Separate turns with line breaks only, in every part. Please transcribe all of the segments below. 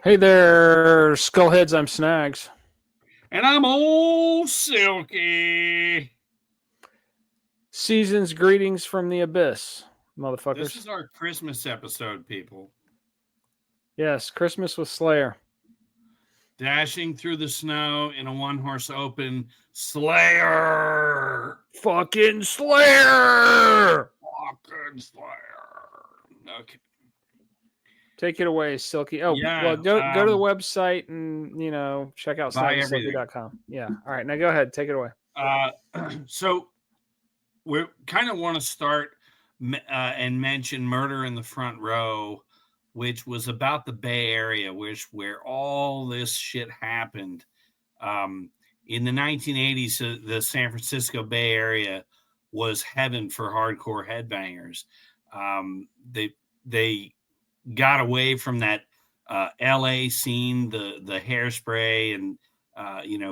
Hey there, Skullheads. I'm Snags.
And I'm Old Silky.
Season's greetings from the abyss,
This
motherfuckers.
is our Christmas episode, people.
Yes, Christmas with Slayer.
Dashing through the snow in a one-horse open Slayer.
Fucking Slayer!
Fucking Slayer. Okay.
Take it away, Silky. Oh, well,
Yeah.
go to the website and, check out
Buy everything.
snagsandsilky.com. Yeah. All right. Now go ahead. Take it away.
So we kind of want to start and mention Murder in the Front Row, which was about the Bay Area, where all this shit happened. In the 1980s, the San Francisco Bay Area was heaven for hardcore headbangers. They got away from that LA scene, the Hairspray, and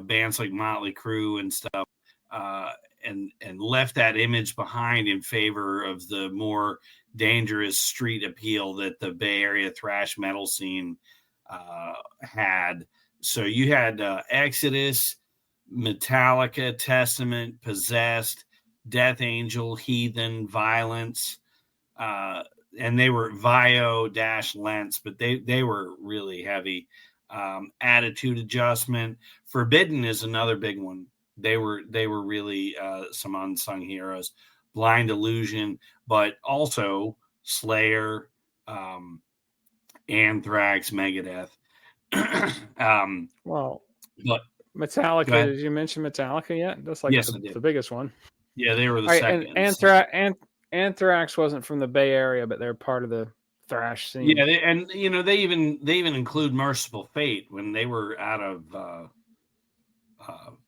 bands like Motley Crue and stuff, and left that image behind in favor of the more dangerous street appeal that the Bay Area thrash metal scene had. So you had Exodus, Metallica, Testament, Possessed, Death Angel, Heathen, Violence, and they were Vio-Lents, but they were really heavy. Attitude Adjustment, Forbidden is another big one. They were really some unsung heroes. Blind Illusion, but also Slayer, Anthrax, Megadeth.
Well,
But
Metallica. Did you mention Metallica yet? That's like
yes,
the biggest one.
Yeah, they were the
All right,
second.
and Anthrax wasn't from the Bay Area, but they're part of the thrash scene.
Yeah, they even include Merciful Fate when they were out of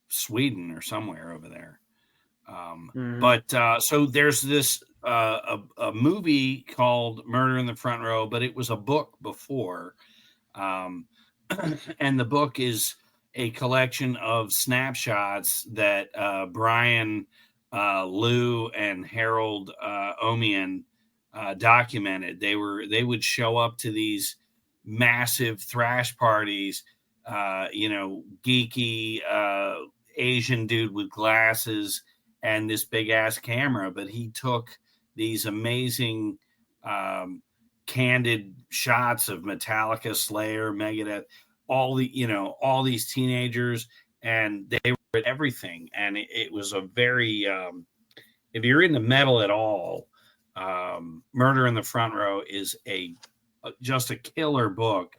Sweden or somewhere over there. But so there's this a movie called Murder in the Front Row, but it was a book before, and the book is a collection of snapshots that Brian Lou and Harold Omian documented. They would show up to these massive thrash parties, geeky Asian dude with glasses and this big ass camera, but he took these amazing candid shots of Metallica, Slayer, Megadeth, all these teenagers, and they were at everything. And it was a very if you're into metal at all, Murder in the Front Row is just a killer book.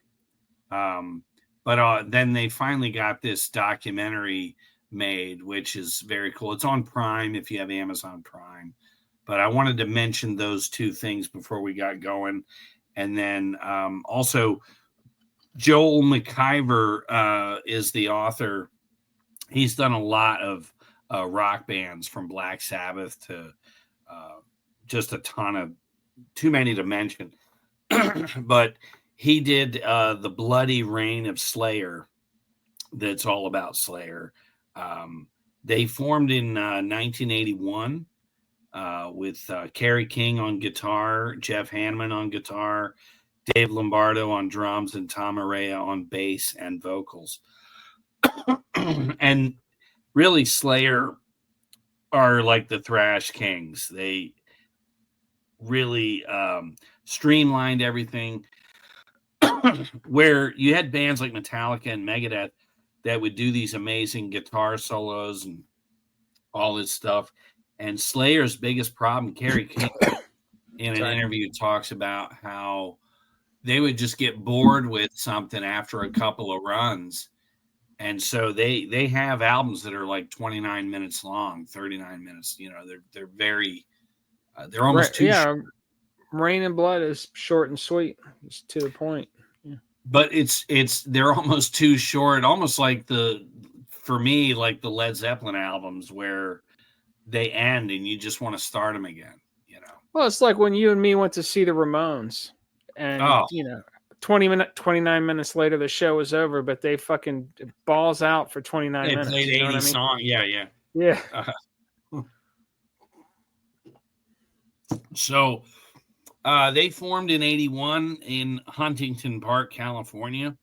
But then they finally got this documentary made, which is very cool. It's on Prime if you have Amazon Prime. But I wanted to mention those two things before we got going. And then also, Joel McIver is the author. He's done a lot of rock bands from Black Sabbath to just a ton of, too many to mention. But he did the Bloody Reign of Slayer. That's all about Slayer. They formed in 1981 with Kerry King on guitar, Jeff Hanneman on guitar, Dave Lombardo on drums, and Tom Araya on bass and vocals. And really, Slayer are like the thrash kings. They really streamlined everything. Where you had bands like Metallica and Megadeth that would do these amazing guitar solos and all this stuff. And Slayer's biggest problem, Kerry King, in an interview, talks about how they would just get bored with something after a couple of runs. And so they have albums that are like 29 minutes long, 39 minutes. They're very, they're almost too short.
Rain and Blood is short and sweet. It's to the point. Yeah.
But they're almost too short, almost like for me, like the Led Zeppelin albums where they end and you just want to start them again,
Well, it's like when you and me went to see the Ramones and 29 minutes later the show was over, but they fucking balls out for 29 minutes.
They played 80 songs.
Yeah.
So they formed in 81 in Huntington Park, California.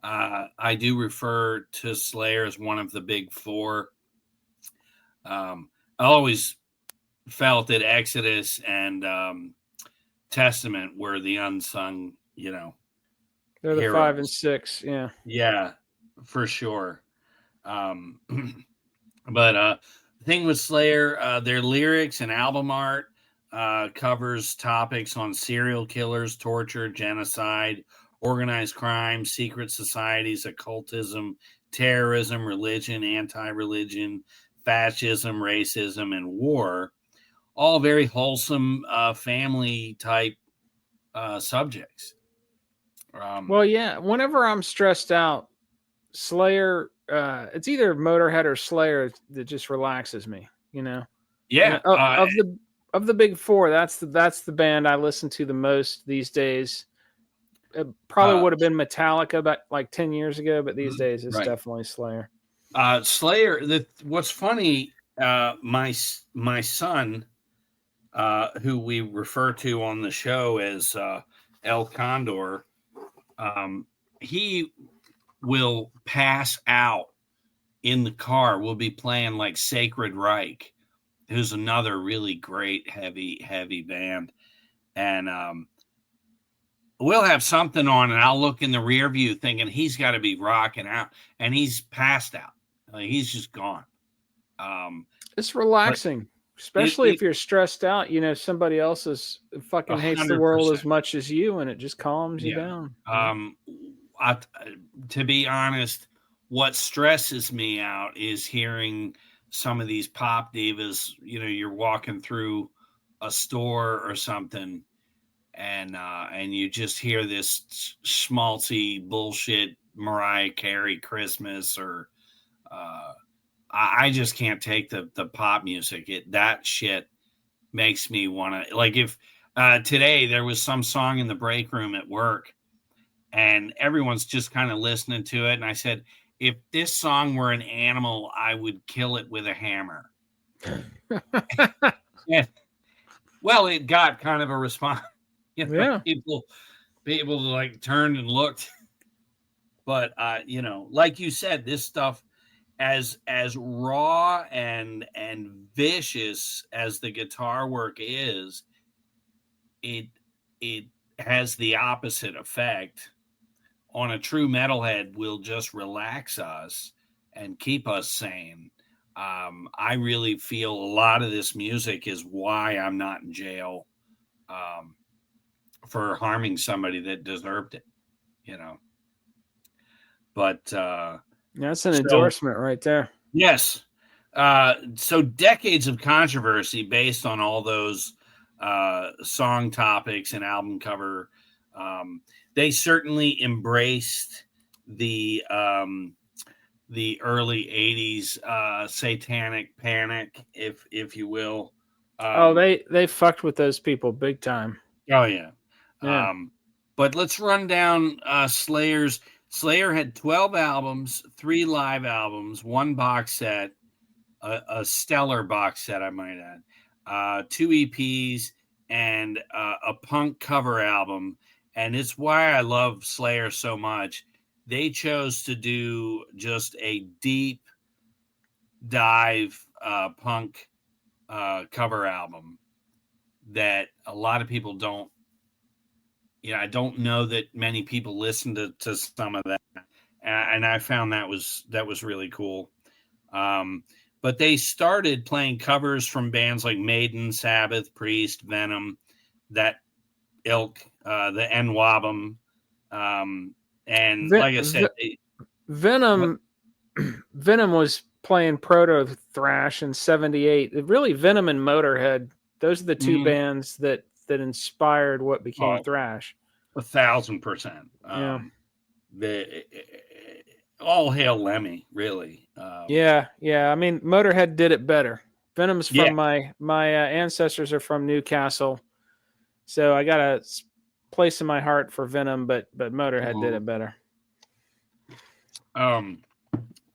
I do refer to Slayer as one of the big four. I always felt that Exodus and Testament were the unsung,
They're the 5 and
heroes.
6. Yeah.
Yeah, for sure. Um, but the thing with Slayer, their lyrics and album art covers topics on serial killers, torture, genocide, organized crime, secret societies, occultism, terrorism, religion, anti-religion, fascism, racism, and war. All very wholesome family type subjects.
Well, yeah. Whenever I'm stressed out, Slayer, it's either Motorhead or Slayer that just relaxes me.
Yeah.
Of the big four, that's the band I listen to the most these days. It probably would have been Metallica about like 10 years ago, but these days it's definitely Slayer.
Slayer. What's funny, my son, who we refer to on the show as El Condor, he will pass out in the car. We'll be playing like Sacred Reich, who's another really great heavy band, and we'll have something on, and I'll look in the rear view thinking he's got to be rocking out, and he's passed out. He's just gone.
It's relaxing, especially if you're stressed out. Somebody else is fucking 100%. Hates the world as much as you, and it just calms you down.
To be honest, what stresses me out is hearing some of these pop divas. You're walking through a store or something, and you just hear this schmaltzy bullshit Mariah Carey Christmas, or I just can't take the pop music. That shit makes me want to, like, if today there was some song in the break room at work and everyone's just kind of listening to it, and I said, if this song were an animal, I would kill it with a hammer. Well, it got kind of a response. People like turned and looked. But like you said, this stuff, as raw and vicious as the guitar work is, it has the opposite effect on a true metalhead. Will just relax us and keep us sane. I really feel a lot of this music is why I'm not in jail for harming somebody that deserved it, But
that's an endorsement right there.
Yes. So decades of controversy based on all those song topics and album cover. They certainly embraced the early 80s satanic panic, if you will.
They fucked with those people big time.
Oh, yeah. But let's run down Slayer's. Slayer had 12 albums, 3 live albums, 1 box set, a stellar box set, I might add, 2 EPs, and a punk cover album. And it's why I love Slayer so much. They chose to do just a deep dive punk cover album that a lot of people don't. I don't know that many people listen to some of that, and I found that was really cool. But they started playing covers from bands like Maiden, Sabbath, Priest, Venom, that ilk, the N-Wabum, and like I said,
Venom was playing proto thrash in '78. Really, Venom and Motorhead. Those are the 2 bands that inspired what became thrash.
1,000%. All hail Lemmy, really.
Yeah. I mean, Motorhead did it better. Venom's from my ancestors are from Newcastle, so I got a place in my heart for Venom, but Motorhead did it better.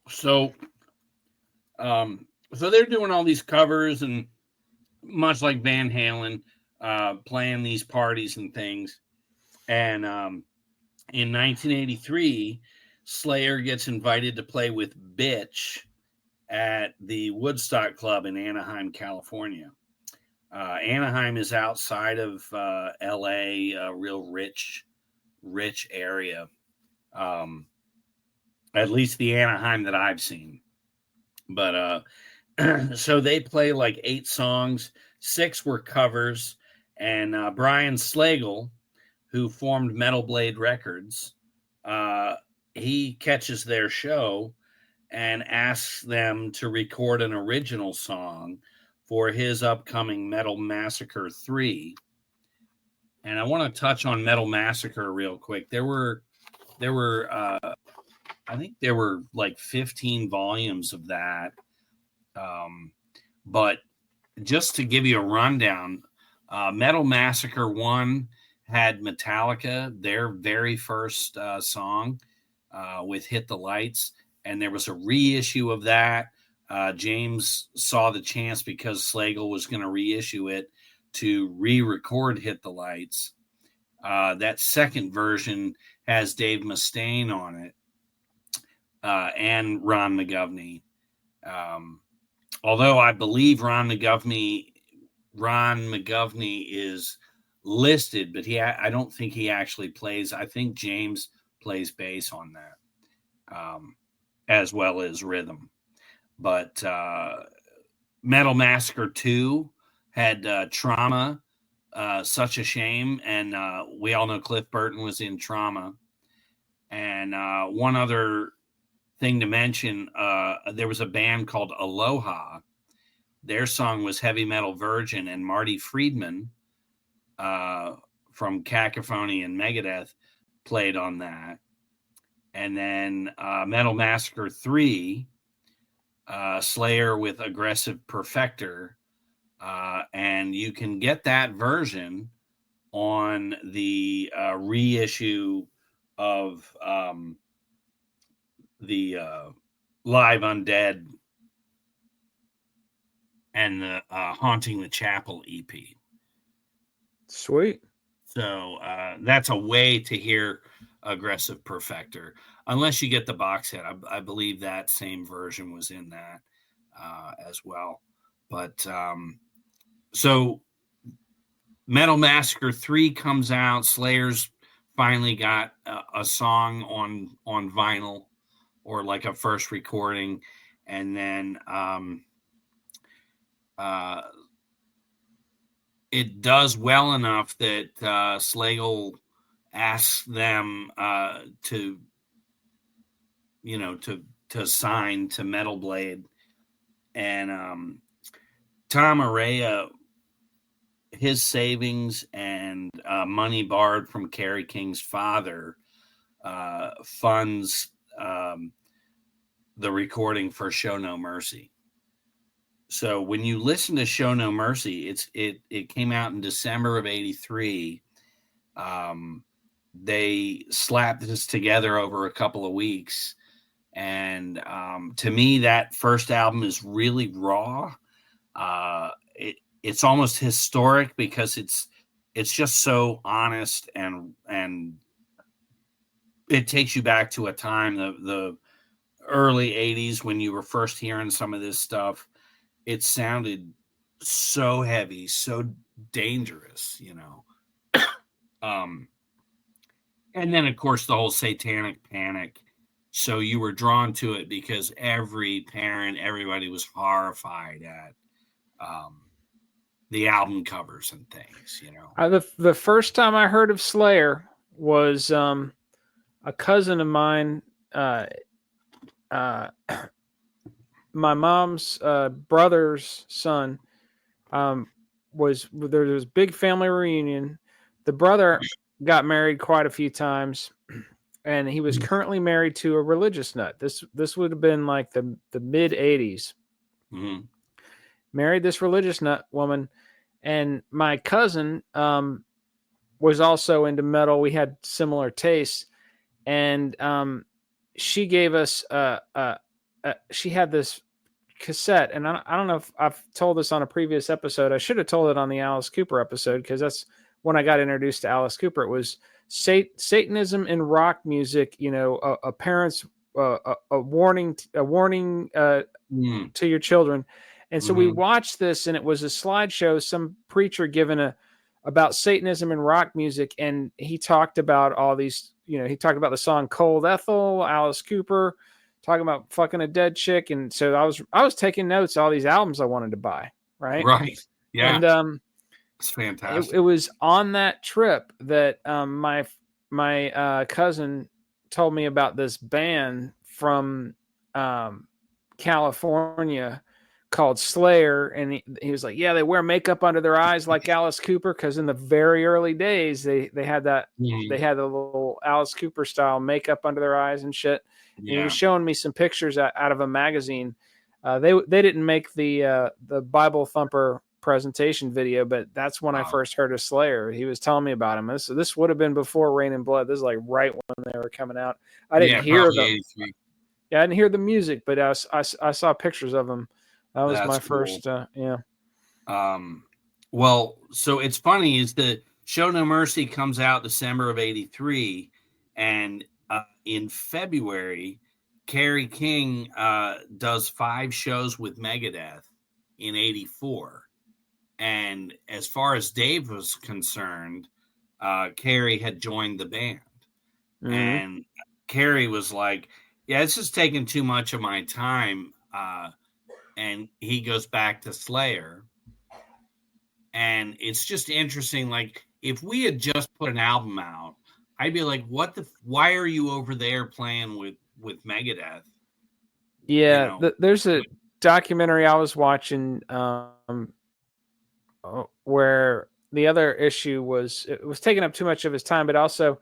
So they're doing all these covers, and much like Van Halen, playing these parties and things. And in 1983, Slayer gets invited to play with Bitch at the Woodstock Club in Anaheim, California. Anaheim is outside of LA, a real rich area. At least the Anaheim that I've seen. But so they play like 8 songs, 6 were covers, and Brian Slagle, who formed Metal Blade Records, he catches their show and asks them to record an original song for his upcoming Metal Massacre 3. And I want to touch on Metal Massacre real quick. There were I think there were like 15 volumes of that. But just to give you a rundown, Metal Massacre 1 had Metallica, their very first song with Hit the Lights. And there was a reissue of that. James saw the chance because Slagle was going to reissue it to re-record Hit the Lights. That second version has Dave Mustaine on it and Ron McGovney. Although I believe Ron McGovney is listed, but I don't think he actually plays. I think James plays bass on that, as well as rhythm. But Metal Massacre 2 had Trauma, Such a Shame, and we all know Cliff Burton was in Trauma. And one other thing to mention, there was a band called Aloha. Their song was Heavy Metal Virgin, and Marty Friedman from Cacophony and Megadeth played on that. And then Metal Massacre 3, Slayer with Aggressive Perfector. And you can get that version on the reissue of the Live Undead and the Haunting the Chapel EP.
Sweet.
So that's a way to hear Aggressive Perfector, unless you get the box set. I believe that same version was in that as well. But so Metal Massacre 3 comes out. Slayer's finally got a song on vinyl, or like a first recording. And then it does well enough that Slagle asks them to sign to Metal Blade. And Tom Araya, his savings and money borrowed from Kerry King's father funds the recording for Show No Mercy. So when you listen to Show No Mercy, it came out in December of '83. They slapped this together over a couple of weeks. And to me, that first album is really raw. It's almost historic because it's just so honest, and it takes you back to a time, the early 80s, when you were first hearing some of this stuff. It sounded so heavy, so dangerous, and then of course the whole Satanic Panic. So you were drawn to it because everybody was horrified at the album covers and things,
The first time I heard of Slayer was a cousin of mine. My mom's brother's son there was a big family reunion. The brother got married quite a few times, and he was currently married to a religious nut. This would have been like the mid 80s.
Mm-hmm.
Married this religious nut woman, and my cousin was also into metal. We had similar tastes, and she gave us she had this cassette, and I don't know if I've told this on a previous episode. I should have told it on the Alice Cooper episode, because that's when I got introduced to Alice Cooper. It was Satanism in rock music. You know, a parent's a warning to your children. And so we watched this, and it was a slideshow, some preacher giving about Satanism in rock music, and he talked about all these. You know, he talked about the song "Cold Ethel," Alice Cooper, talking about fucking a dead chick, and so I was taking notes all these albums I wanted to buy. Right.
Yeah.
And
it's fantastic.
It was on that trip that my cousin told me about this band from California called Slayer, and he was like, "Yeah, they wear makeup under their eyes like Alice Cooper, because in the very early days they had that they had the little Alice Cooper style makeup under their eyes and shit." And he was showing me some pictures out of a magazine. They didn't make the Bible Thumper presentation video, but that's when I first heard of Slayer. He was telling me about him. This would have been before Rain and Blood. This is like right when they were coming out. I didn't hear them. Yeah, I didn't hear the music, but I saw pictures of them. That was my first.
Well, so it's funny is that Show No Mercy comes out December of '83, and in February, Kerry King does 5 shows with Megadeth in '84. And as far as Dave was concerned, Kerry had joined the band. And Kerry was like, yeah, this is taking too much of my time. And he goes back to Slayer. And it's just interesting. Like, if we had just put an album out, I'd be like, why are you over there playing with Megadeth?
Yeah, there's a documentary I was watching where the other issue was it was taking up too much of his time, but also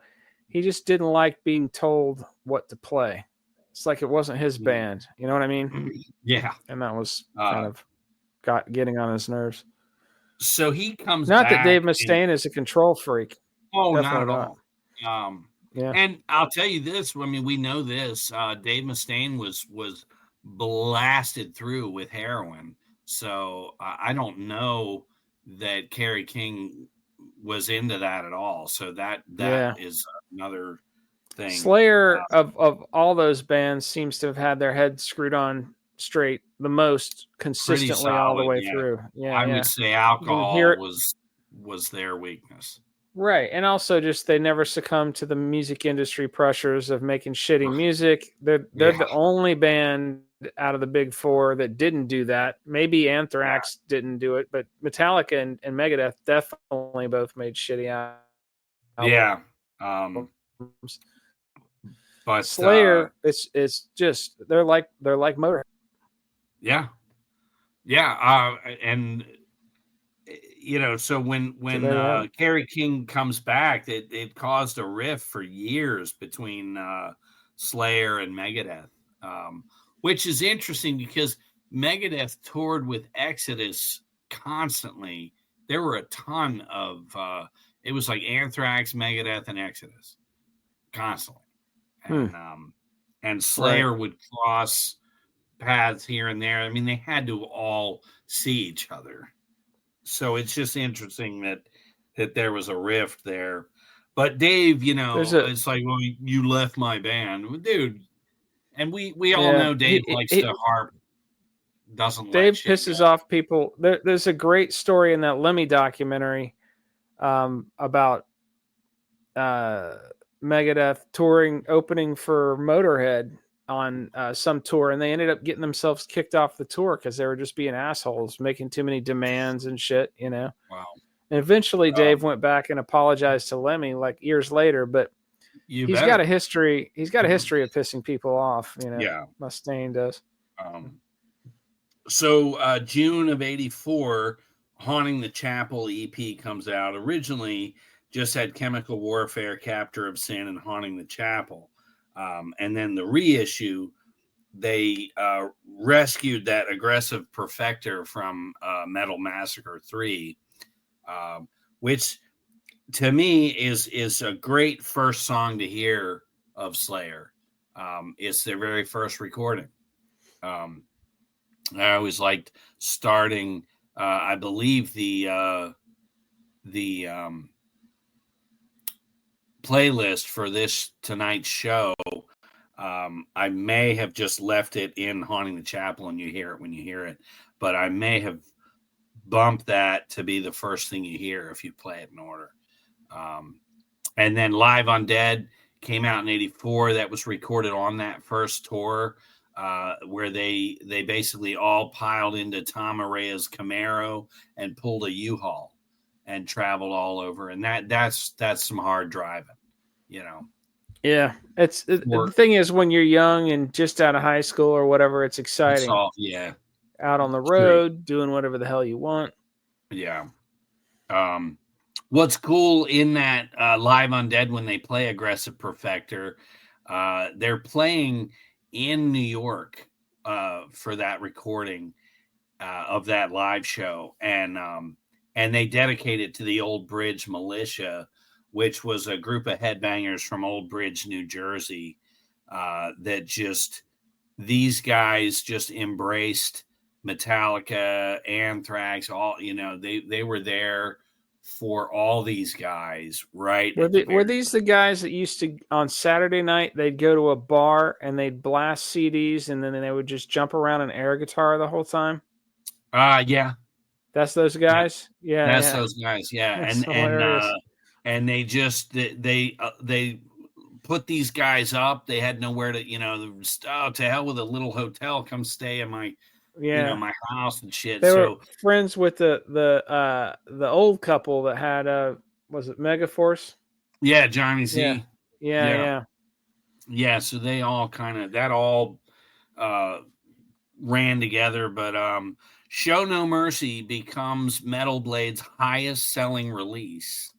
he just didn't like being told what to play. It's like it wasn't his band. You know what I mean?
Yeah.
And that was kind of getting on his nerves.
So he comes
Not
back
that Dave Mustaine is a control freak.
Oh,
Definitely
not at all. And I'll tell you this. I mean, we know this. Dave Mustaine was blasted through with heroin. So I don't know that Kerry King was into that at all. So that is another thing.
Slayer of all those bands seems to have had their head screwed on straight the most consistently solid, all the way through. Yeah,
I would say alcohol was their weakness.
Right. And also just they never succumbed to the music industry pressures of making shitty music. They're the only band out of the big 4 that didn't do that. Maybe Anthrax didn't do it, but Metallica and Megadeth definitely both made shitty albums.
Yeah. But
Slayer, it's just they're like Motorhead.
Yeah. Yeah. And you know, so when Kerry King comes back, it caused a rift for years between Slayer and Megadeth, which is interesting because Megadeth toured with Exodus constantly. There were a ton of it was like Anthrax, Megadeth, and Exodus constantly, and Slayer would cross paths here and there. I mean, they had to all see each other. So it's just interesting that there was a rift there. But Dave, you know, it's like, well, you left my band, dude. And we all know Dave likes to harp.
Dave pisses off people. There's a great story in that Lemmy documentary about Megadeth opening for Motorhead on some tour, and they ended up getting themselves kicked off the tour because they were just being assholes, making too many demands and shit, you know.
Wow.
And eventually Dave went back and apologized to Lemmy like years later, but he's got a history of pissing people off, you know.
Yeah.
Mustaine does.
So June of '84, Haunting the Chapel EP comes out. Originally just had Chemical Warfare, Captor of Sin, and Haunting the Chapel. And then the reissue, they rescued that Aggressive Perfector from Metal Massacre 3, which to me is a great first song to hear of Slayer. It's their very first recording. I always liked starting, I believe the playlist for this tonight's show. I may have just left it in Haunting the Chapel, and you hear it when you hear it, but I may have bumped that to be the first thing you hear if you play it in order. And then Live Undead came out in '84. That was recorded on that first tour, where they basically all piled into Tom Araya's Camaro and pulled a U-Haul and traveled all over. And that's some hard driving, you know.
Yeah, the thing is, when you're young and just out of high school or whatever, it's exciting.
Yeah,
out on the road, doing whatever the hell you want.
Yeah. What's cool in that Live Undead, when they play Aggressive Perfector, they're playing in New York for that recording of that live show, and they dedicate it to the Old Bridge Militia, which was a group of headbangers from Old Bridge, New Jersey, that these guys just embraced Metallica, Anthrax, all, they were there for all these guys, right?
Were these the guys that used to, on Saturday night, they'd go to a bar and they'd blast CDs and then they would just jump around an air guitar the whole time?
Yeah.
That's those guys? Yeah.
That's those guys, yeah.
That's hilarious.
And they just, they put these guys up. They had nowhere to, to hell with a little hotel. Come stay in my, my house and shit.
They were friends with the old couple that had was it Megaforce?
Yeah, Johnny Z.
Yeah.
So they all ran together, but Show No Mercy becomes Metal Blade's highest selling release,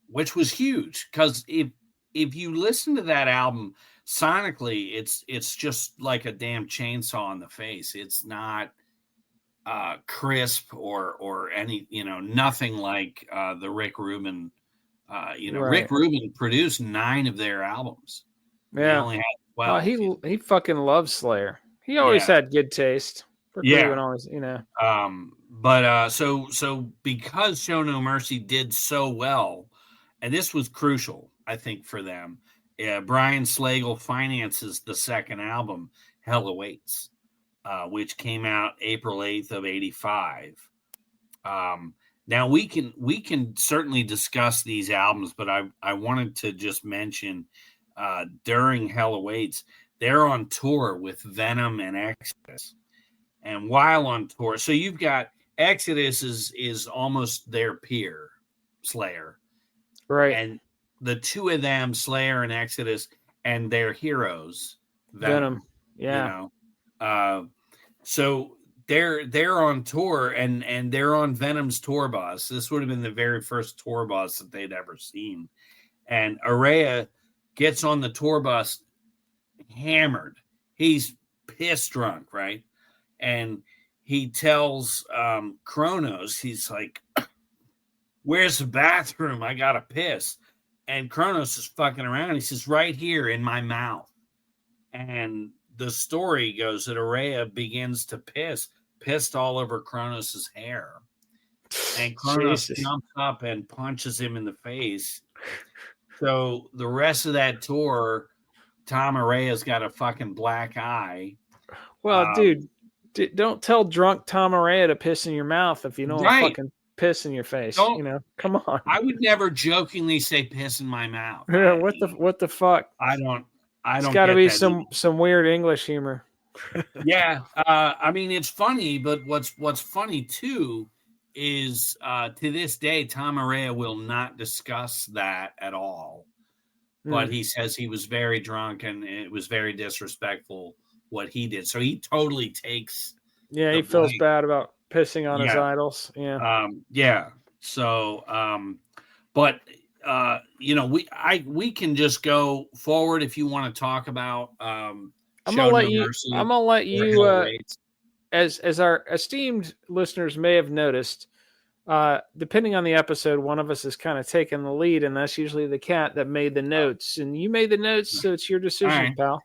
which was huge, because if you listen to that album sonically, it's just like a damn chainsaw in the face. It's not crisp or any, nothing like the Rick Rubin. Right. Rick Rubin produced 9 of their albums.
Yeah,
he only had 12.
He fucking loves Slayer. He always had good taste. Rick Rubin always,
But so because Show No Mercy did so well, and this was crucial, I think, for them. Brian Slagle finances the second album, Hell Awaits, which came out April 8th of '85. Now we can certainly discuss these albums, but I wanted to just mention during Hell Awaits, they're on tour with Venom and Exodus. And while on tour, so you've got Exodus is almost their peer, Slayer.
Right.
And the two of them, Slayer and Exodus, and their heroes, Venom.
Yeah.
So they're on tour, and they're on Venom's tour bus. This would have been the very first tour bus that they'd ever seen. And Araya gets on the tour bus hammered. He's pissed drunk, right? And he tells Kronos, he's like, "Where's the bathroom? I gotta piss." And Kronos is fucking around. He says, "Right here in my mouth." And the story goes that Araya begins to pissed all over Kronos's hair. And Kronos jumps up and punches him in the face. So the rest of that tour, Tom Araya's got a fucking black eye.
Well, dude, don't tell drunk Tom Araya to piss in your mouth if you don't fucking piss in your face. Come on.
I would never jokingly say piss in my mouth.
Yeah, what the fuck?
I don't.
It's got to be some weird English humor.
Yeah, I mean, it's funny, but what's funny too is to this day, Tom Araya will not discuss that at all. But he says he was very drunk and it was very disrespectful what he did. So he totally takes.
Yeah, he feels bad about pissing on his idols. Yeah.
So, but we can just go forward if you want to talk about. I'm
gonna let you. As our esteemed listeners may have noticed, depending on the episode, one of us is kind of taking the lead, and that's usually the cat that made the notes. And you made the notes, so it's your decision, pal.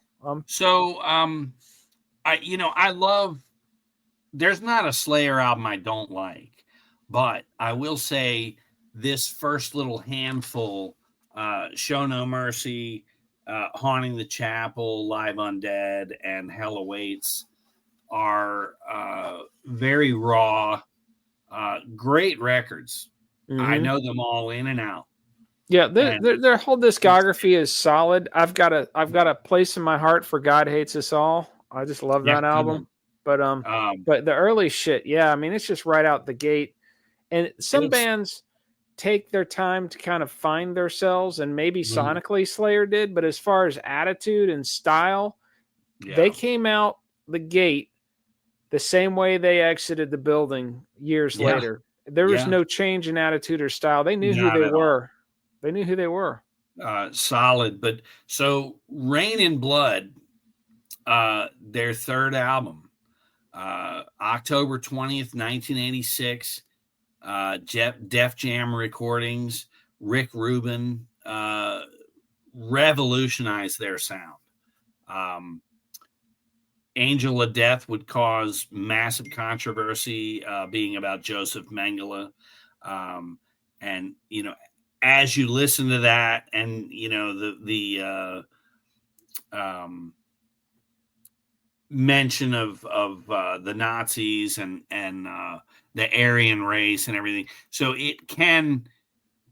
I love. There's not a Slayer album I don't like, but I will say this first little handful, Show No Mercy, Haunting the Chapel, Live Undead, and Hell Awaits, are very raw, great records. I know them all in and out.
Yeah, their whole discography is solid. I've got a place in my heart for God Hates Us All. I just love that album. But the early shit, yeah, I mean, it's just right out the gate. And some bands take their time to kind of find themselves, and maybe sonically Slayer did, but as far as attitude and style, they came out the gate the same way they exited the building years later. There was no change in attitude or style. They knew who they were. They knew who they were.
Solid. But so Rain and Blood, their third album, October 20th, 1986, Def Jam recordings, Rick Rubin, revolutionized their sound. Angel of Death would cause massive controversy, being about Joseph Mengele. And, you know, as you listen to that, and, you know, the mention of the Nazis and the Aryan race and everything. So it can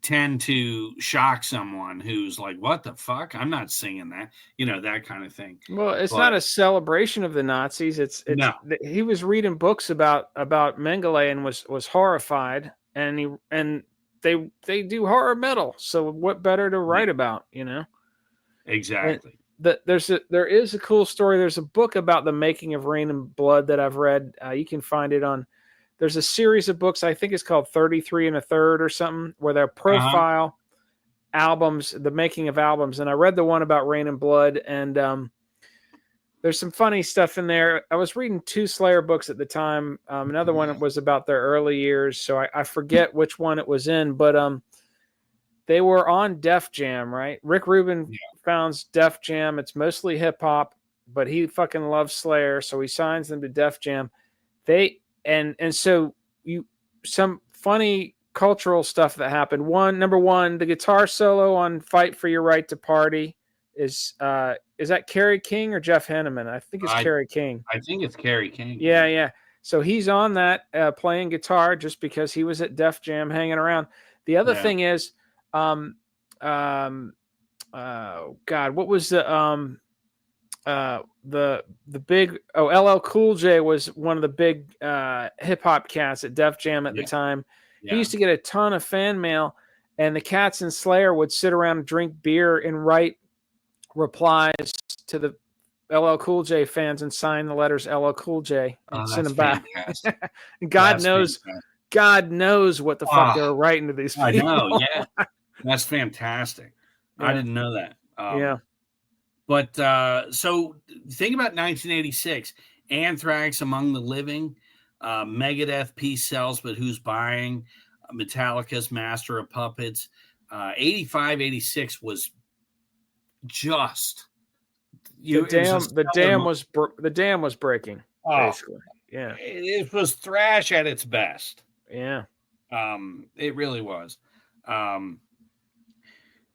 tend to shock someone who's like, what the fuck? I'm not singing that, you know, that kind of thing.
Well, it's not a celebration of the Nazis. It's no. He was reading books about Mengele and was horrified, and they do horror metal. So what better to write about, you know?
Exactly.
There is a cool story. There's a book about the making of Rain and Blood that I've read. You can find it on. There's a series of books, I think it's called 33 1/3 or something, where they're profile albums, the making of albums. And I read the one about Rain and Blood, and there's some funny stuff in there. I was reading 2 Slayer books at the time. Another one was about their early years, so I forget which one it was in, but they were on Def Jam, right? Rick Rubin founds Def Jam. It's mostly hip hop, but he fucking loves Slayer, so he signs them to Def Jam. And so some funny cultural stuff that happened. Number one, the guitar solo on "Fight for Your Right to Party" is that Kerry King or Jeff Hanneman? I think it's Kerry King.
I think it's Kerry King.
Yeah. So he's on that playing guitar just because he was at Def Jam hanging around. The other thing is, oh God, what was the big LL Cool J was one of the big hip hop cats at Def Jam at the time. He used to get a ton of fan mail, and the cats in Slayer would sit around and drink beer and write replies to the LL Cool J fans and sign the letters LL Cool J and send them back. God knows what the fuck they were writing to these people.
I know, yeah. That's fantastic. I didn't know that. But so think about 1986, Anthrax, Among the Living, Megadeth, Peace Sells, But Who's Buying, Metallica's Master of Puppets. 85, 86 was just
the dam was breaking, basically. Yeah.
It was thrash at its best.
Yeah.
It really was.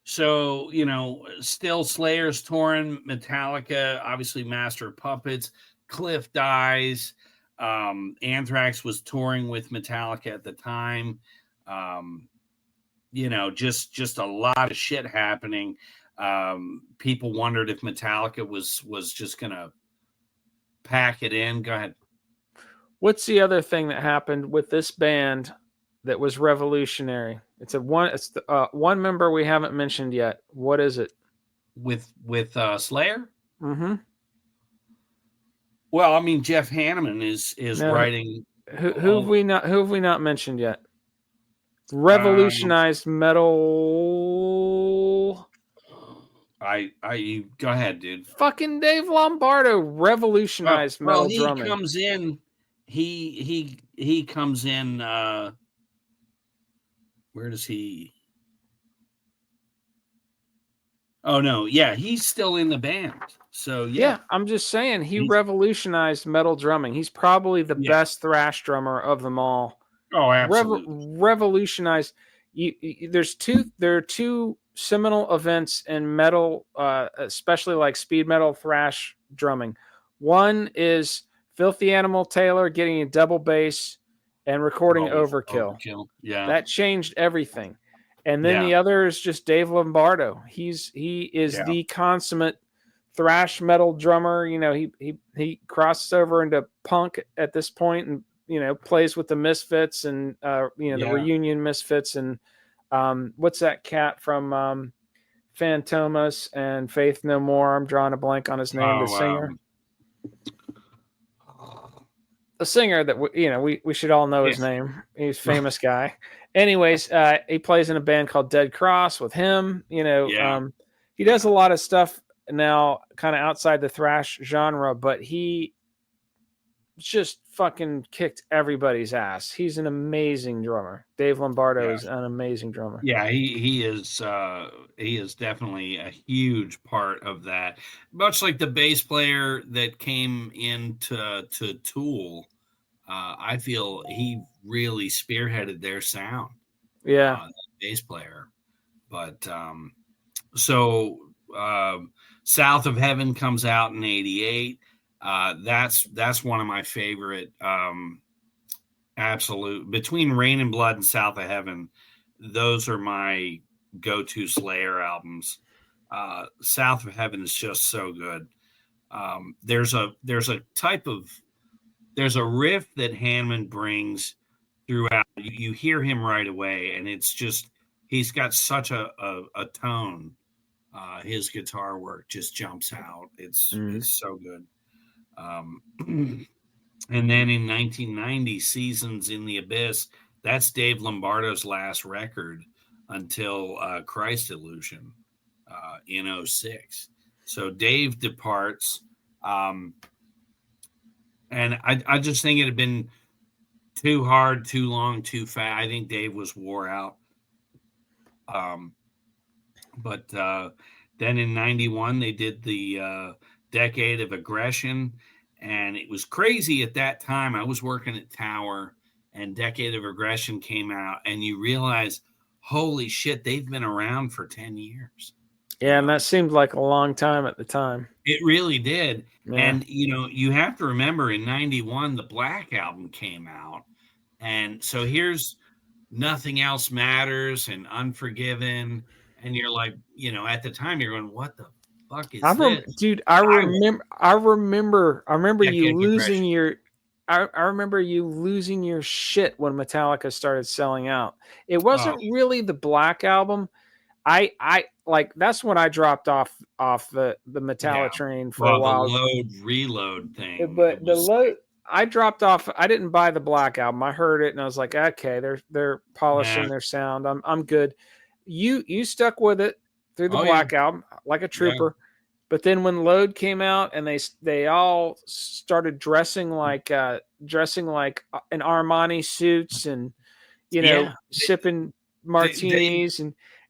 So, you know, still Slayer's touring, Metallica, obviously Master of Puppets, Cliff dies. Anthrax was touring with Metallica at the time. You know, just a lot of shit happening. People wondered if Metallica was just going to pack it in. Go ahead.
What's the other thing that happened with this band that was revolutionary? It's one member we haven't mentioned yet. What is it?
With Slayer?
Mm-hmm.
Well, I mean, Jeff Hanneman is writing.
Who have we not mentioned yet? Revolutionized metal.
You go ahead, dude.
Fucking Dave Lombardo revolutionized metal drumming.
He comes in. He comes in. Where does he? Oh no, yeah, he's still in the band. So yeah,
I'm just saying he revolutionized metal drumming. He's probably the best thrash drummer of them all.
Oh, absolutely.
Revolutionized. there are two seminal events in metal, especially like speed metal thrash drumming. One is Filthy Animal Taylor getting a double bass and recording Overkill.
Yeah,
that changed everything. And then
Yeah.
the other is just Dave Lombardo. He is the consummate thrash metal drummer. You know, he crosses over into punk at this point, and plays with the Misfits and the Reunion Misfits and what's that cat from Fantomas and Faith No More? I'm drawing a blank on his name. The singer. The singer that we should all know his name. He's a famous guy. Anyways, he plays in a band called Dead Cross with him. He does a lot of stuff now, kind of outside the thrash genre, but he just fucking kicked everybody's ass. He's an amazing drummer. Dave Lombardo is an amazing drummer.
Yeah, he is definitely a huge part of that. Much like the bass player that came into Tool, I feel he really spearheaded their sound.
Yeah,
bass player. But South of Heaven comes out in '88. That's one of my favorite. Absolute between Rain and Blood and South of Heaven, those are my go-to Slayer albums. South of Heaven is just so good. There's a riff that Hanneman brings throughout. You hear him right away, and it's just he's got such a tone. His guitar work just jumps out. It's so good. And then in 1990, Seasons in the Abyss, that's Dave Lombardo's last record until Christ Illusion in 06. So Dave departs. And I just think it had been too hard, too long, too fast. I think Dave was wore out. But then in 91, they did the Decade of Aggression. And it was crazy at that time. I was working at Tower, and Decade of Aggression came out, and you realize, holy shit, they've been around for 10 years.
Yeah, and that seemed like a long time at the time.
It really did.
Yeah.
And, you have to remember in 91, the Black Album came out. And so here's Nothing Else Matters and Unforgiven. And you're like, at the time, you're going, what the fuck is this?
Dude, I remember you losing your shit when Metallica started selling out. It wasn't really the Black Album. I like that's when I dropped off the Metallica train for a while.
The Load Reload thing.
But the Load, I dropped off. I didn't buy the Black Album. I heard it and I was like, okay, they're polishing their sound. I'm good. You stuck with it through the Black Album like a trooper. Yeah. But then when Load came out and they all started dressing like in Armani suits and sipping martinis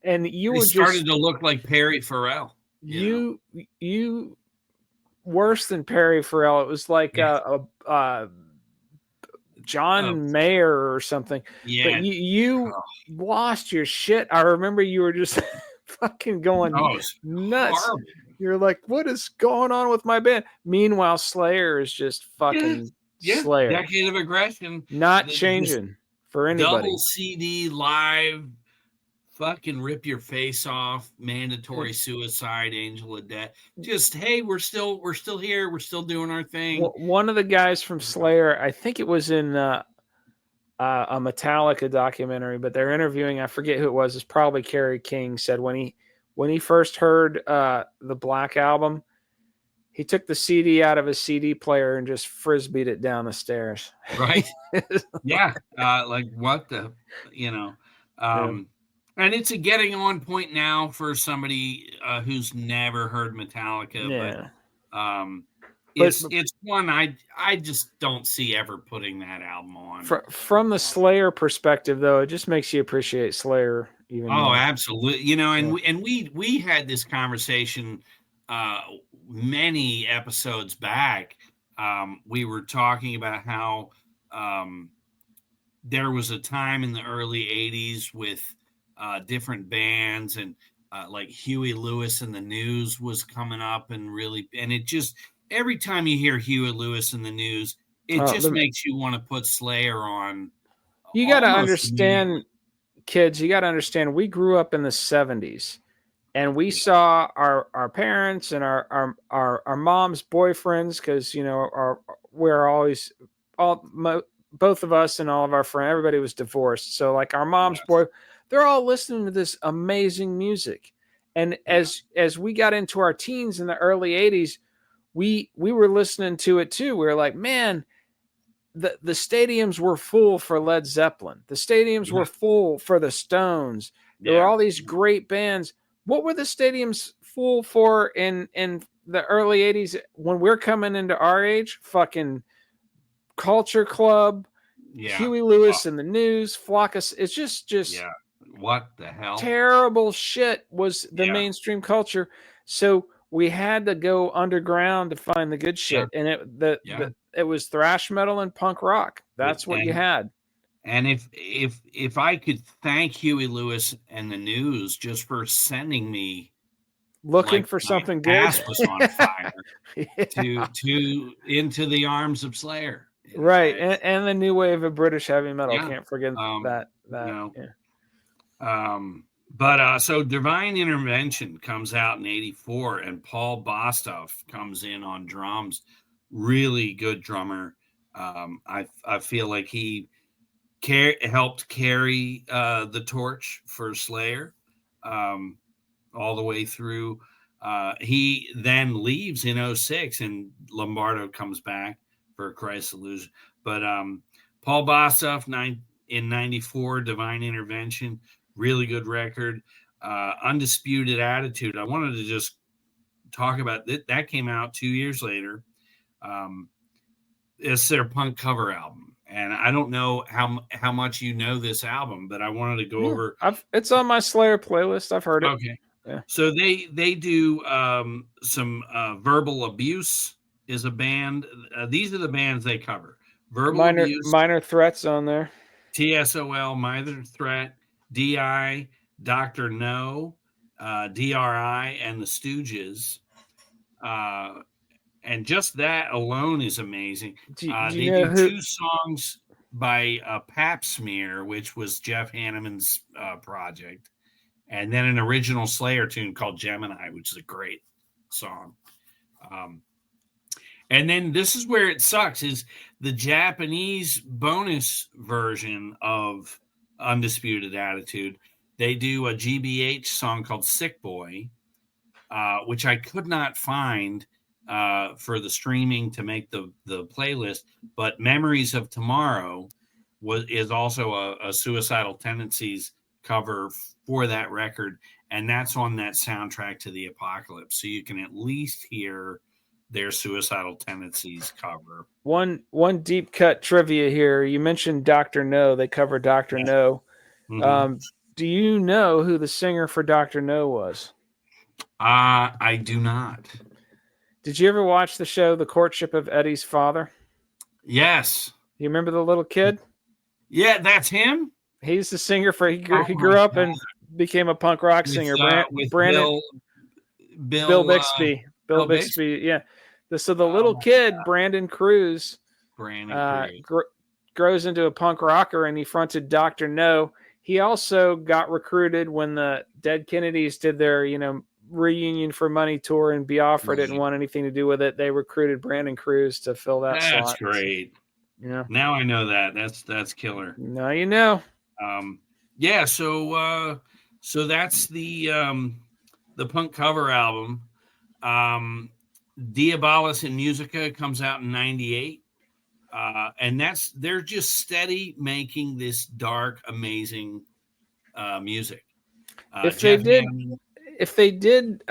and you were
started to look like Perry Farrell.
You worse than Perry Farrell. It was like John Mayer or something.
Yeah.
But you lost your shit. I remember you were just fucking going nuts. Horrible. You're like, what is going on with my band? Meanwhile, Slayer is just fucking Slayer.
Decade of Aggression.
Not changing for anybody.
Double CD live, fucking rip your face off, mandatory suicide, Angel of Death. Just, hey, we're still here. We're still doing our thing.
One of the guys from Slayer, I think it was in a Metallica documentary, but they're interviewing, I forget who it was. It's probably Kerry King, said when he first heard the Black Album, he took the CD out of his CD player and just frisbeed it down the stairs.
Right? Yeah. Like what the, and it's a getting on point now for somebody who's never heard Metallica.
Yeah.
But it's one I just don't see ever putting that album on.
From the Slayer perspective, though, it just makes you appreciate Slayer even more.
Absolutely. And we had this conversation many episodes back. We were talking about how there was a time in the early 80s with different bands, and like Huey Lewis and the News was coming up, and it just, every time you hear Huey Lewis and the News, it just makes you want to put Slayer on.
You got to understand, kids, you got to understand, we grew up in the 70s, and we saw our parents and our mom's boyfriends, because, you know, we're always, both of us and all of our friends, everybody was divorced. So like our mom's boy, they're all listening to this amazing music. And as we got into our teens in the early 80s, we were listening to it too. We were like, man, the stadiums were full for Led Zeppelin. The stadiums were full for the Stones. There were all these great bands. What were the stadiums full for in the early 80s when we're coming into our age? Fucking Culture Club, Huey Lewis and the News, Flockus. It's just
what the hell?
Terrible shit was the mainstream culture. So we had to go underground to find the good shit, and it was thrash metal and punk rock. That's what you had.
And if I could thank Huey Lewis and the News just for sending me
looking for something good,
ass was on fire to into the arms of Slayer.
Right, and the new wave of British heavy metal. Can't forget that.
So Divine Intervention comes out in '84, and Paul Bostaph comes in on drums. Really good drummer. I feel like he helped carry the torch for Slayer all the way through. He then leaves in '06, and Lombardo comes back for Christ's Illusion. But Paul Bostaph in '94, Divine Intervention, really good record. Undisputed Attitude, I wanted to just talk about that came out 2 years later. It's their punk cover album, and I don't know how much you know this album, but I wanted to go over.
It's on my Slayer playlist. I've heard it.
Okay. Yeah. So they do some Verbal Abuse is a band. These are the bands they cover. Verbal Abuse,
Minor Threats on there.
TSOL, Minor Threat, DI, Dr. No, DRI, and the Stooges. And just that alone is amazing. They do two songs by Pap Smear, which was Jeff Hanneman's project, and then an original Slayer tune called Gemini, which is a great song. And then this is where it sucks, is the Japanese bonus version of Undisputed Attitude. They do a GBH song called Sick Boy, which I could not find for the streaming to make the playlist. But Memories of Tomorrow is also a Suicidal Tendencies cover for that record, and that's on that soundtrack to the Apocalypse. So you can at least hear their Suicidal Tendencies cover.
One deep cut trivia here. You mentioned Dr. No. They cover Dr. No. Mm-hmm. Do you know who the singer for Dr. No was?
I do not.
Did you ever watch the show The Courtship of Eddie's Father?
Yes.
You remember the little kid?
Yeah, that's him.
He's the singer for. He grew up and became a punk rock singer.
With
Brandon, Bill Bixby. Bill Bixby. Yeah. So the little kid, Brandon Cruz, grows into a punk rocker, and he fronted Dr. No. He also got recruited when the Dead Kennedys did their, reunion for money tour, and Biafra didn't want anything to do with it. They recruited Brandon Cruz to fill that slot.
That's great. Yeah. Now I know that. That's killer.
Now you know.
Yeah. So that's the punk cover album. Diabolus in Musica comes out in '98. And they're just steady making this dark, amazing music.
If they did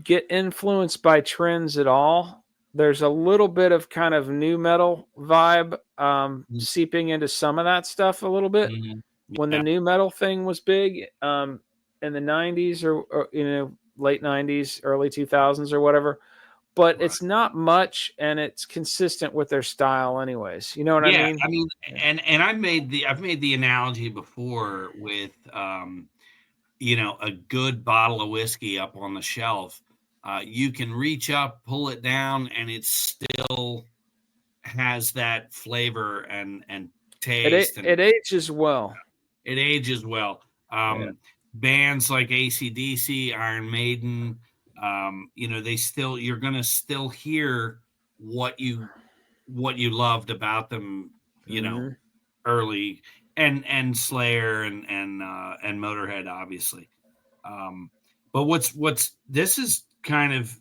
get influenced by trends at all, there's a little bit of kind of new metal vibe seeping into some of that stuff a little bit. Mm-hmm. Yeah. When the new metal thing was big in the '90s or late '90s, early 2000s or whatever, but it's not much, and it's consistent with their style, anyways. You know what I mean?
I mean, and I've made the analogy before with a good bottle of whiskey up on the shelf. You can reach up, pull it down, and it still has that flavor and taste.
It ages well.
It ages well. Bands like AC/DC, Iron Maiden, you're going to still hear what you loved about them, early, and Slayer and Motorhead, obviously. But this is kind of,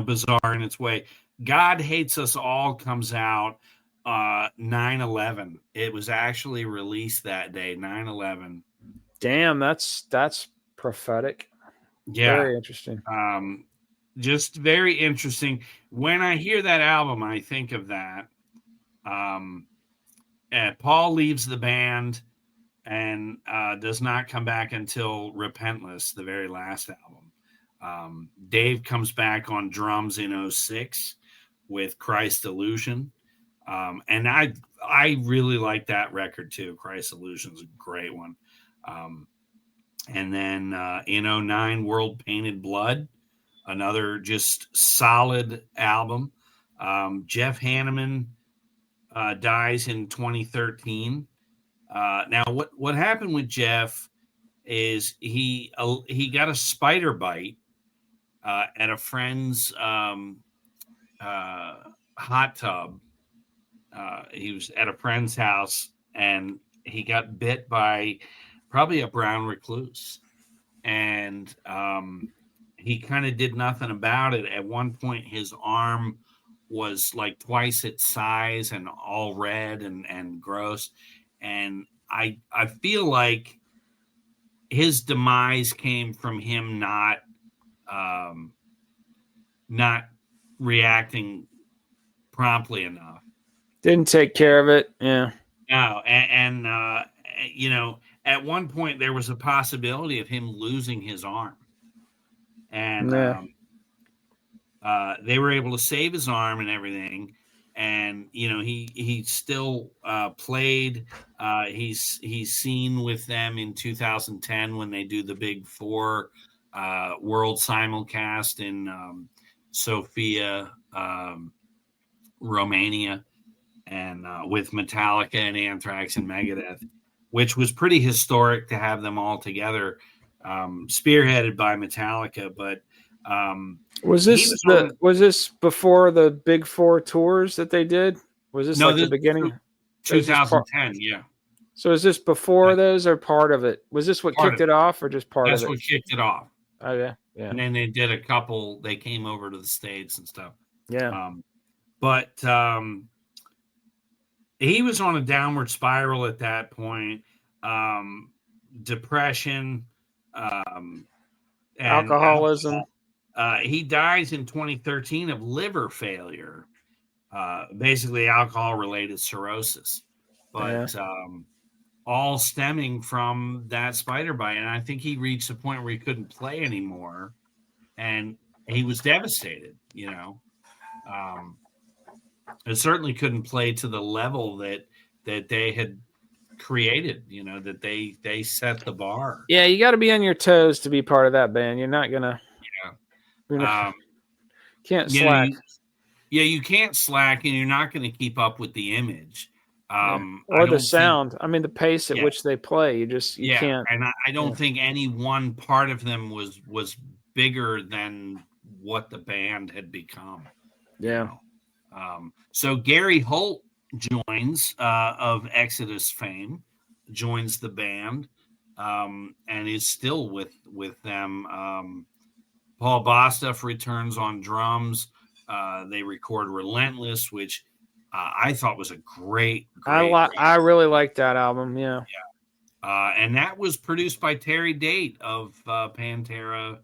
bizarre in its way. God Hates Us All comes out 9/11. It was actually released that day, 9/11.
Damn, that's prophetic.
Yeah.
Very interesting.
Just very interesting. When I hear that album, I think of that. Paul leaves the band and does not come back until Repentless, the very last album. Dave comes back on drums in 2006 with Christ Illusion. And I really like that record too. Christ Illusion is a great one. And then in 2009, World Painted Blood, another just solid album. Jeff Hanneman dies in 2013. Now, what happened with Jeff is he got a spider bite at a friend's hot tub. He was at a friend's house, and he got bit by probably a brown recluse. And he kind of did nothing about it. At one point, his arm was like twice its size and all red and gross. And I feel like his demise came from him not reacting promptly enough.
Didn't take care of it. Yeah.
No, and at one point there was a possibility of him losing his arm, and they were able to save his arm and everything. And he still played. He's seen with them in 2010 when they do the Big Four world simulcast in Sofia, Romania, and with Metallica and Anthrax and Megadeth, which was pretty historic to have them all together, spearheaded by Metallica. But
was this before the Big Four tours that they did? Was this the beginning?
2010, yeah.
So is this before those or part of it? Was this what kicked it off, or just part of it?
That's what kicked it off.
Oh yeah.
And then they did a couple. They came over to the States and stuff.
Yeah.
But he was on a downward spiral at that point. Depression, and
alcoholism.
He dies in 2013 of liver failure, basically alcohol-related cirrhosis, but all stemming from that spider bite. And I think he reached a point where he couldn't play anymore, and he was devastated. It certainly couldn't play to the level that they had created. That they set the bar.
Yeah, you got to be on your toes to be part of that band. You're not gonna. Can't slack.
You can't slack, and you're not going to keep up with the image.
Or the sound. I mean, the pace at which they play. You can't.
And I don't think any one part of them was bigger than what the band had become.
Yeah.
So Gary Holt joins of Exodus fame, joins the band, and is still with them. Paul Bostaph returns on drums. They record Relentless, which I thought was a great
I really liked that album. Yeah.
And that was produced by Terry Date of Pantera.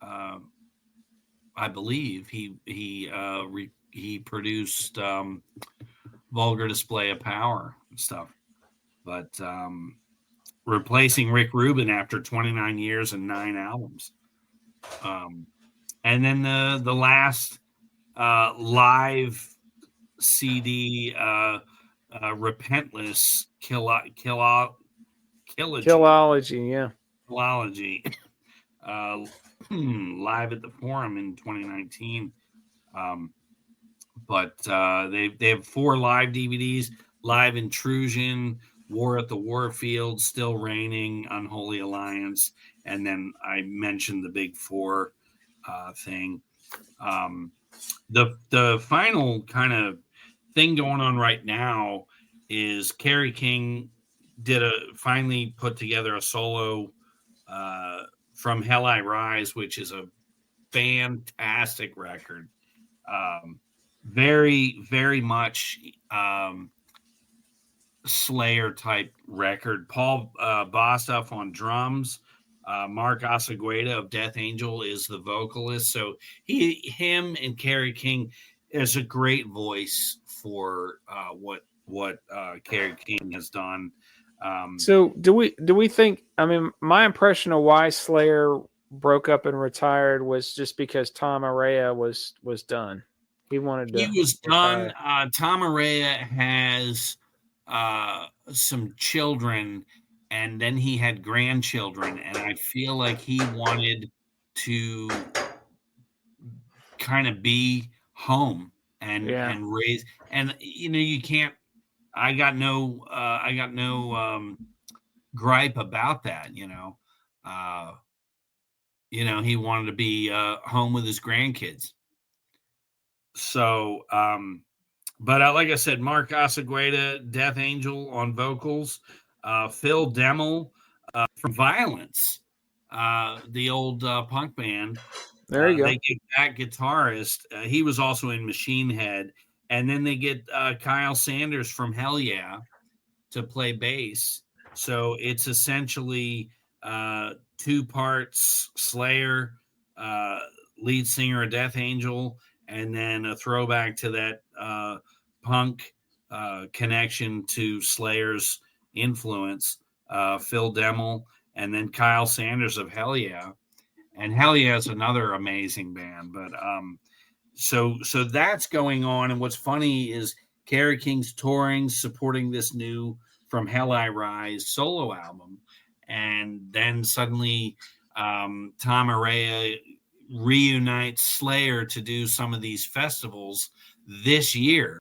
I believe he produced Vulgar Display of Power and stuff. But replacing Rick Rubin after 29 years and 9 albums. And then the last live CD, Repentless
Killology, yeah.
Killology, live at the Forum in 2019. But they have 4 live DVDs: Live Intrusion, War at the Warfield, Still Raining, Unholy Alliance, and then I mentioned the Big Four thing. The final kind of thing going on right now is Kerry King finally put together a solo from Hell I Rise, which is a fantastic record. Very, very much Slayer type record. Paul Bostaph on drums. Mark Osagueda of Death Angel is the vocalist. So him and Kerry King is a great voice for what Kerry King has done.
So do we think? I mean, my impression of why Slayer broke up and retired was just because Tom Araya was done. He wanted to.
He was
retire.
done. Tom Araya has some children, and then he had grandchildren, and I feel like he wanted to kind of be home and raise. And you can't. I got no gripe about that. He wanted to be home with his grandkids. So, but like I said, Mark Osagueda, Death Angel on vocals, Phil Demmel from Violence, the old punk band.
There you go.
They get that guitarist. He was also in Machine Head. And then they get Kyle Sanders from Hell Yeah to play bass. So it's essentially 2 parts Slayer, lead singer of Death Angel, and then a throwback to that punk connection to Slayer's influence, Phil Demmel, and then Kyle Sanders of Hell Yeah. And Hell Yeah is another amazing band. But so that's going on. And what's funny is Kerry King's touring, supporting this new From Hell I Rise solo album. And then suddenly Tom Araya reunites Slayer to do some of these festivals this year.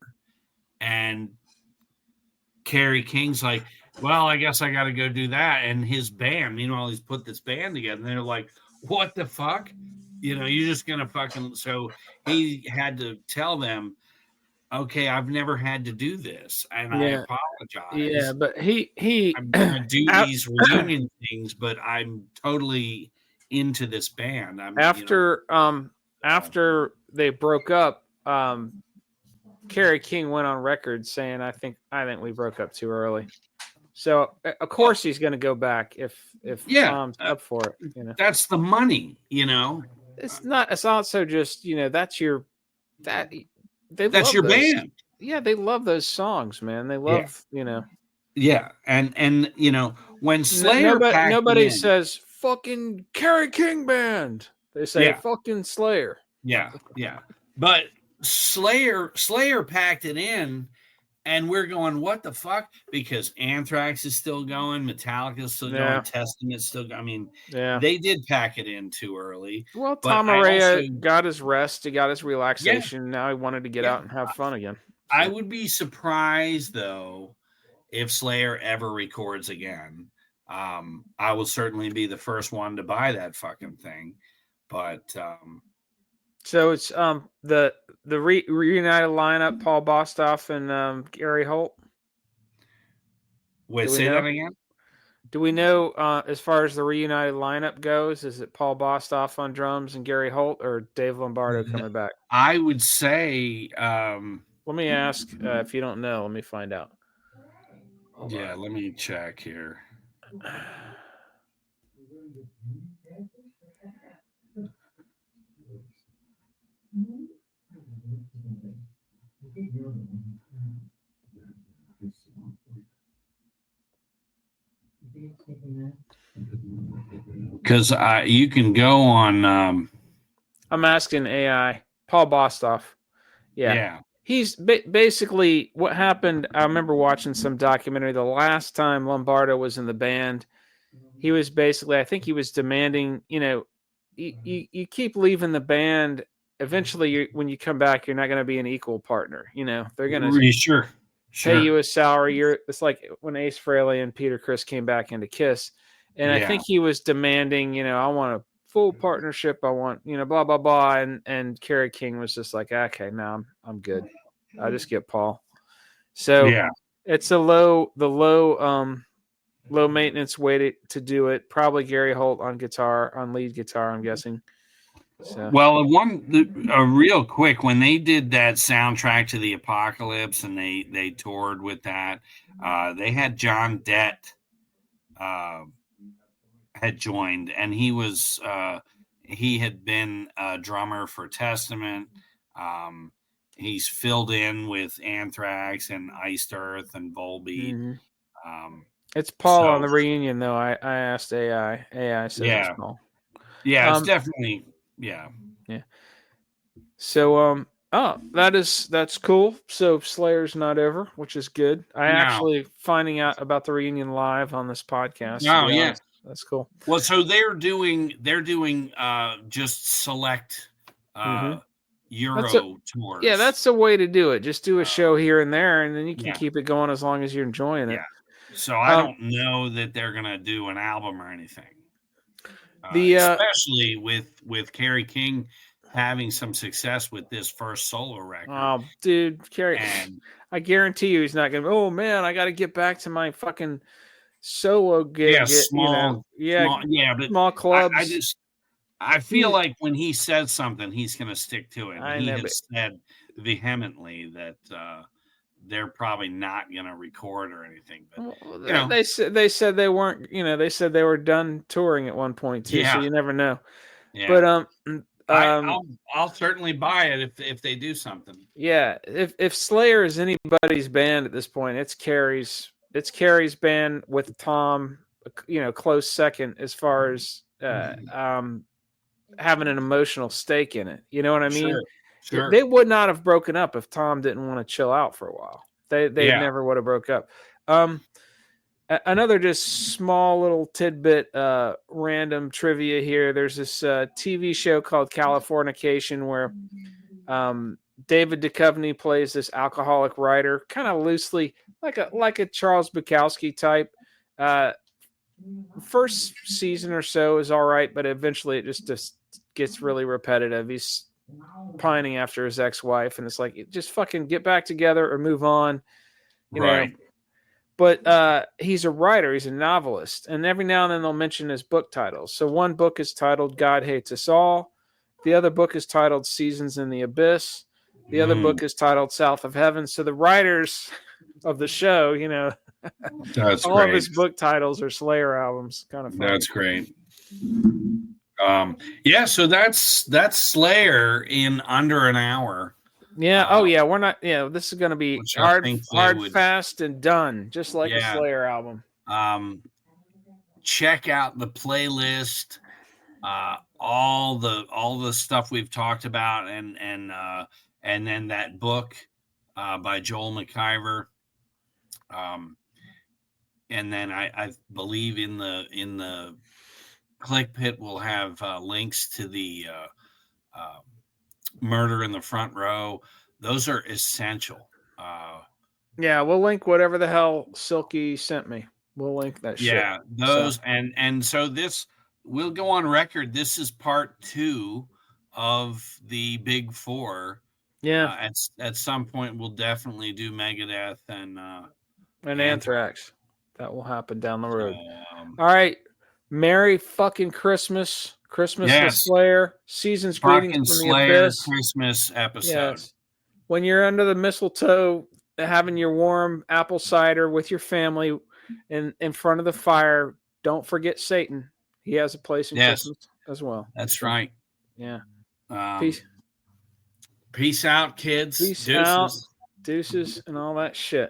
And Kerry King's like, well, I guess I got to go do that. And his band, meanwhile, he's put this band together. And they're like, what the fuck? You're just going to fucking. So he had to tell them, okay, I've never had to do this. And I apologize.
Yeah, but I'm
going to do these reunion things, but I'm totally into this band.
After they broke up, Kerry King went on record saying, I think we broke up too early. So of course he's going to go back if Tom's up for it.
That's the money.
It's not. It's also just that's your
that's your band.
Yeah, they love those songs, man. They love
Yeah, and when Slayer
nobody says fucking Kerry King band. They say fucking Slayer.
Yeah. But Slayer packed it in, and we're going, what the fuck? Because Anthrax is still going, Metallica is still going, Testament is still going. I mean, they did pack it in too early.
Well, Tom Araya got his rest, he got his relaxation. Now he wanted to get out and have fun again. So.
I would be surprised, though, if Slayer ever records again. I will certainly be the first one to buy that fucking thing. But
so it's the reunited lineup: Paul Bostaph and Gary Holt.
Wait, say that again.
Do we know as far as the reunited lineup goes? Is it Paul Bostaph on drums and Gary Holt, or Dave Lombardo coming back?
I would say.
Let me ask if you don't know. Let me find out.
Let me check here. Because you can go on
I'm asking AI. Paul Bostoff. Yeah.
Yeah.
He's basically what happened. I remember watching some documentary the last time Lombardo was in the band. He was basically, I think he was demanding, you keep leaving the band. Eventually, when you come back, you're not going to be an equal partner. They're going to
Sure.
pay
Sure.
you a salary. It's like when Ace Frehley and Peter Criss came back into Kiss. And I think he was demanding, I want a full partnership. I want, blah, blah, blah. And Kerry King was just like, okay, no, I'm good. I'll just get Paul. So it's low maintenance way to do it. Probably Gary Holt on lead guitar, I'm guessing. So.
Well, real quick, when they did that soundtrack to the Apocalypse and they toured with that, they had John Dett had joined, and he had been a drummer for Testament. He's filled in with Anthrax and Iced Earth and Volbeat.
Mm-hmm. It's Paul on the reunion, though. I asked AI. AI says it's Paul.
Yeah, it's definitely yeah.
So that's cool. So Slayer's not over, which is good. Actually finding out about the reunion live on this podcast.
Oh yeah,
honest. That's cool.
Well, so they're doing just select Euro tours.
Yeah, that's the way to do it. Just do a show here and there, and then you can keep it going as long as you're enjoying it.
So I don't know that they're gonna do an album or anything. Especially with Kerry King having some success with this first solo record.
Oh, dude, Kerry! I guarantee you, he's not gonna. Oh man, I got to get back to my fucking solo gig.
Yeah, small
clubs.
I feel like when he says something, he's going to stick to it. He has said vehemently that they're probably not going to record or anything. But
they said they weren't. They said they were done touring at one point too. So you never know.
Yeah. But I'll certainly buy it if they do something.
Yeah, if Slayer is anybody's band at this point, it's Kerry's. It's Kerry's band with Tom, close second as far as having an emotional stake in it. You know what I mean?
Sure.
They would not have broken up if Tom didn't want to chill out for a while. They never would have broke up. Another just small little tidbit, random trivia here. There's this TV show called Californication where David Duchovny plays this alcoholic writer, kind of loosely like a Charles Bukowski type. First season or so is all right, but eventually it just gets really repetitive. He's pining after his ex-wife, and it's like, just fucking get back together or move on, you know. But he's a writer, he's a novelist, and every now and then they'll mention his book titles. So one book is titled God Hates Us All. The other book is titled Seasons in the Abyss. The other book is titled South of Heaven. So the writers of the show,
that's
all of his book titles are Slayer albums. Kind of fun.
That's great. So that's Slayer in under an hour.
Yeah. We're not. Yeah, this is going to be hard, fast, and done, just like a Slayer album.
Check out the playlist. All the stuff we've talked about, and then that book by Joel McIver. And then I believe in the Click Pit we'll have links to the Murder in the Front Row. Those are essential.
We'll link whatever the hell Silky sent me. We'll link that shit.
Yeah, those. So this, we'll go on record. This is part 2 of the Big 4.
Yeah.
At some point, we'll definitely do Megadeth and
Anthrax. That will happen down the road. All right. Merry fucking Christmas. Christmas with Slayer. Season's greetings from the abyss.
Christmas episode.
Yes. When you're under the mistletoe, having your warm apple cider with your family in front of the fire, don't forget Satan. He has a place in Christmas as well.
That's right.
Yeah.
Peace out, kids.
Peace out. Deuces and all that shit.